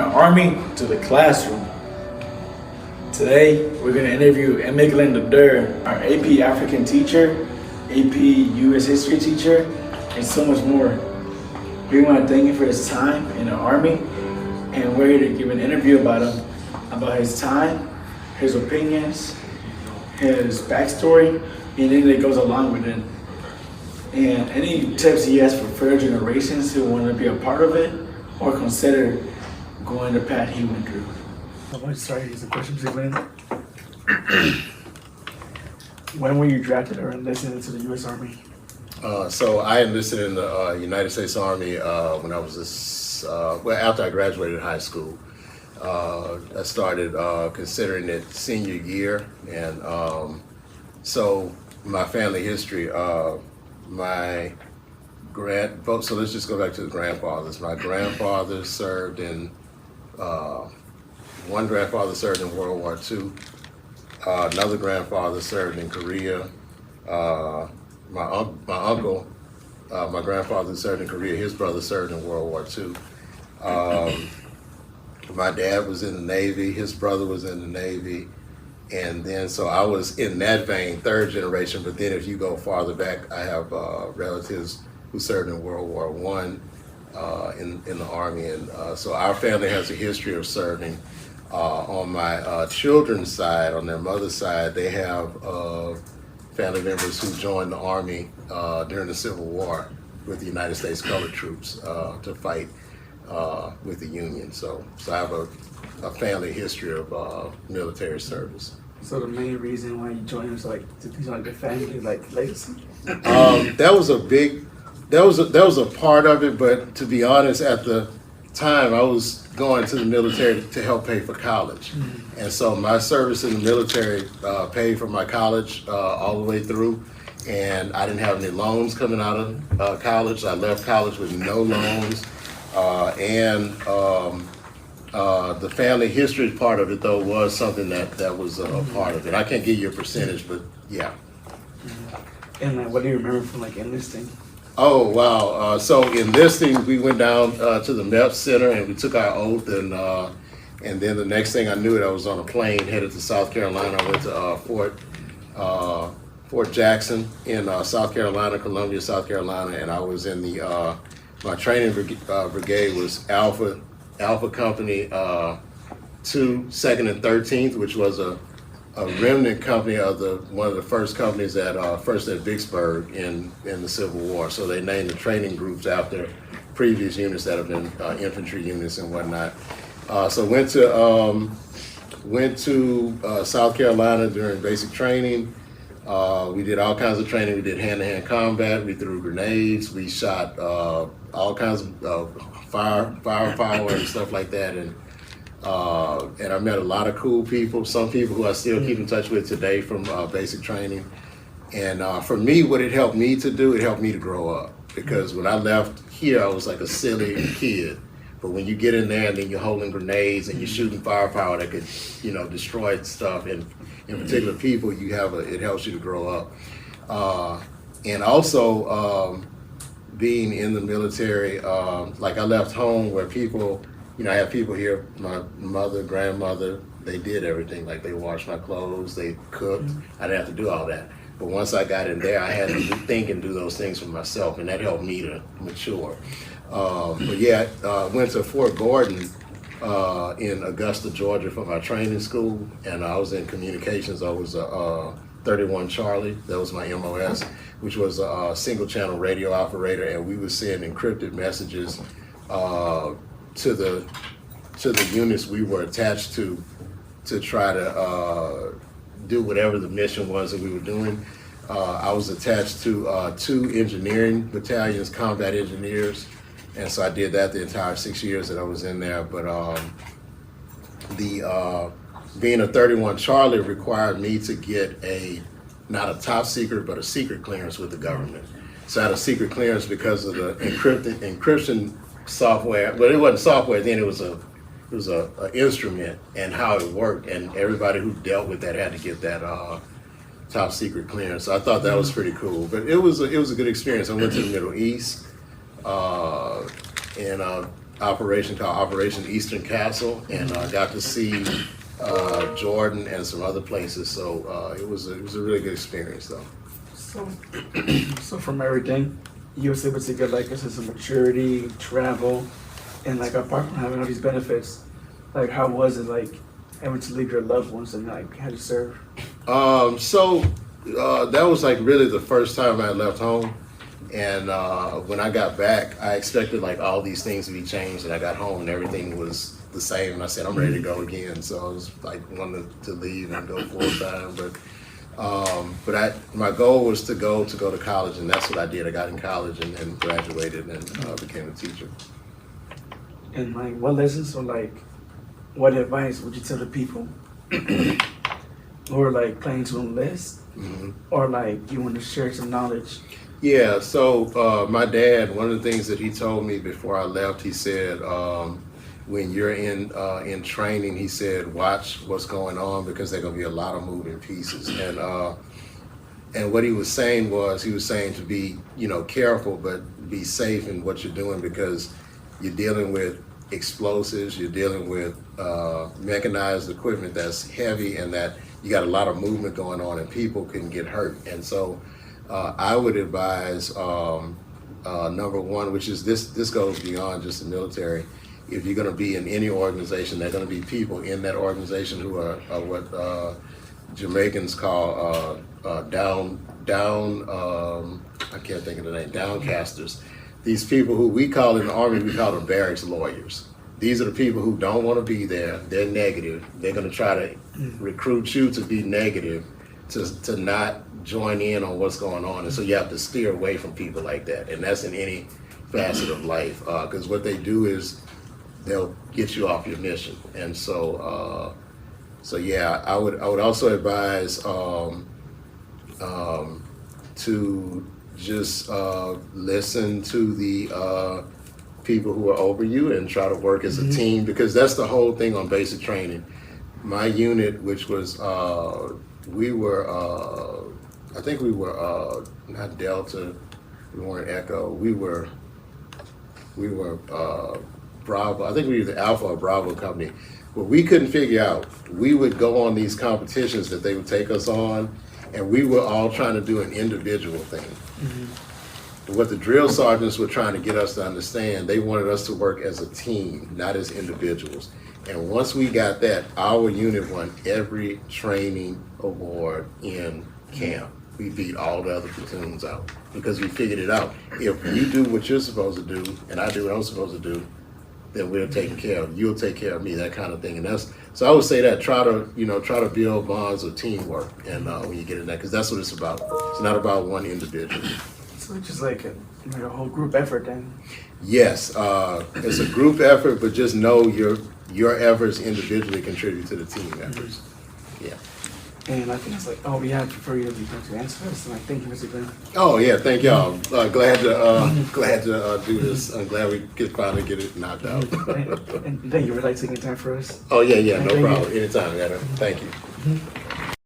the Army to the classroom. Today, we're going to interview Emmitt Glynn, our AP African teacher, AP US History teacher, and so much more. We want to thank him for his time in the Army, and we're here to give an interview about him, about his time, his opinions, his backstory, and anything that goes along with it. And any tips he has for further generations who want to be a part of it or consider going the path he went through. I want to start using questions, Glynn. When were you drafted or enlisted into the U.S. Army? So I enlisted in the United States Army when I was after I graduated high school. I started considering it senior year, and so my family history. So let's just go back to the grandfathers. My grandfather served in one grandfather served in World War II. Another grandfather served in Korea. My uncle, my grandfather served in Korea. His brother served in World War II. My dad was in the Navy. His brother was in the Navy. And then, so I was in that vein, third generation. But then if you go farther back, I have relatives who served in World War I in the Army. And so our family has a history of serving. On my children's side, on their mother's side, they have family members who joined the Army during the Civil War with the United States Colored Troops to fight with the Union. So I have a family history of military service. So the main reason why you joined was like to be like the family legacy. That was a part of it, but to be honest, at the time I was going to the military to help pay for college. Mm-hmm. And so my service in the military paid for my college all the way through, and I didn't have any loans coming out of college. I left college with no loans, and the family history part of it though was something that was a part of it. I can't give you a percentage, but yeah. Mm-hmm. And what do you remember from enlisting? Oh, wow. So enlisting, we went down to the MEP Center and we took our oath, and then the next thing I knew it, I was on a plane headed to South Carolina. I went to Fort Jackson in South Carolina, Columbia, South Carolina, and I was in the, my training brigade was Alpha Company 2, 2nd and 13th, which was a remnant company of one of the first companies first at Vicksburg in the Civil War. So they named the training groups after previous units that have been infantry units and whatnot. So went to South Carolina during basic training. We did all kinds of training. We did hand-to-hand combat. We threw grenades. We shot all kinds of firepower and stuff like that. And I met a lot of cool people, some people who I still keep in touch with today from basic training. And for me, what it helped me to do, it helped me to grow up. Because when I left here, I was like a silly kid. But when you get in there and then you're holding grenades and you're shooting firepower that could, destroy stuff, and in particular people, it helps you to grow up. And also being in the military, like I left home where people, I have people here, my mother, grandmother, they did everything. Like they washed my clothes, they cooked. I didn't have to do all that. But once I got in there, I had to think and do those things for myself, and that helped me to mature. But yeah, I went to Fort Gordon in Augusta, Georgia for my training school, and I was in communications. I was a 31 Charlie, that was my MOS, which was a single channel radio operator, and we would send encrypted messages to the units we were attached to try to do whatever the mission was that we were doing. I was attached to 2 engineering battalions, combat engineers, and so I did that the entire 6 years that I was in there. But being a 31 Charlie required me to get not a top secret, but a secret clearance with the government. So I had a secret clearance because of the encryption software, but it wasn't software then, it was a instrument and how it worked, and everybody who dealt with that had to get that top secret clearance. So I thought that was pretty cool. But it was a good experience. I went to the Middle East, and operation called Operation Eastern Castle, and I got to see Jordan and some other places. So it was a really good experience, though. So from everything, you was able to get like a sense of maturity, travel, and like apart from having all these benefits, like how was it like having to leave your loved ones and like how to serve? That was like really the first time I left home. And when I got back, I expected like all these things to be changed, and I got home and everything was the same. And I said, I'm ready to go again. So I was like wanting to leave and go full time. But my goal was to go to college, and that's what I did. I got in college and graduated and became a teacher. And like what lessons or like what advice would you tell the people who are like planning to enlist, or like you want to share some knowledge? Yeah, so my dad, one of the things that he told me before I left, he said, when you're in training, he said, watch what's going on because there are going to be a lot of moving pieces. And what he was saying to be, careful, but be safe in what you're doing because you're dealing with explosives, you're dealing with mechanized equipment that's heavy and that you got a lot of movement going on and people can get hurt. And so I would advise number one, which is this goes beyond just the military. If you're going to be in any organization, there are going to be people in that organization who are what Jamaicans call I can't think of the name, downcasters. These people who we call in the Army, we call them barracks lawyers. These are the people who don't want to be there. They're negative. They're going to try to recruit you to be negative, to not join in on what's going on. And so you have to steer away from people like that. And that's in any facet of life. Because what they do is they'll get you off your mission. And so, yeah, I would also advise to just listen to the people who are over you and try to work as a team, because that's the whole thing on basic training. My unit, which was we were I think we were not Delta, we weren't Echo, we were Bravo. I think we were the Alpha or Bravo company. What we couldn't figure out, we would go on these competitions that they would take us on, and we were all trying to do an individual thing. What the drill sergeants were trying to get us to understand, they wanted us to work as a team, not as individuals. And once we got that, our unit won every training award in camp. We beat all the other platoons out because we figured it out. If you do what you're supposed to do and I do what I'm supposed to do, then we're taken care of. You'll take care of me, that kind of thing. And so I would say that try to build bonds of teamwork, and when you get in that, because that's what it's about. It's not about one individual. So it's just like a whole group effort then. Yes, it's a group effort, but just know your efforts individually contribute to the team efforts. Yeah. And I think it's like all we have for you to answer this. And I thank you, Mr. Glynn. Oh yeah, thank y'all. Glad to do this. I'm glad we could finally get it knocked out. And thank you for taking time for us. Oh yeah, no problem. Anytime, Adam. Thank you.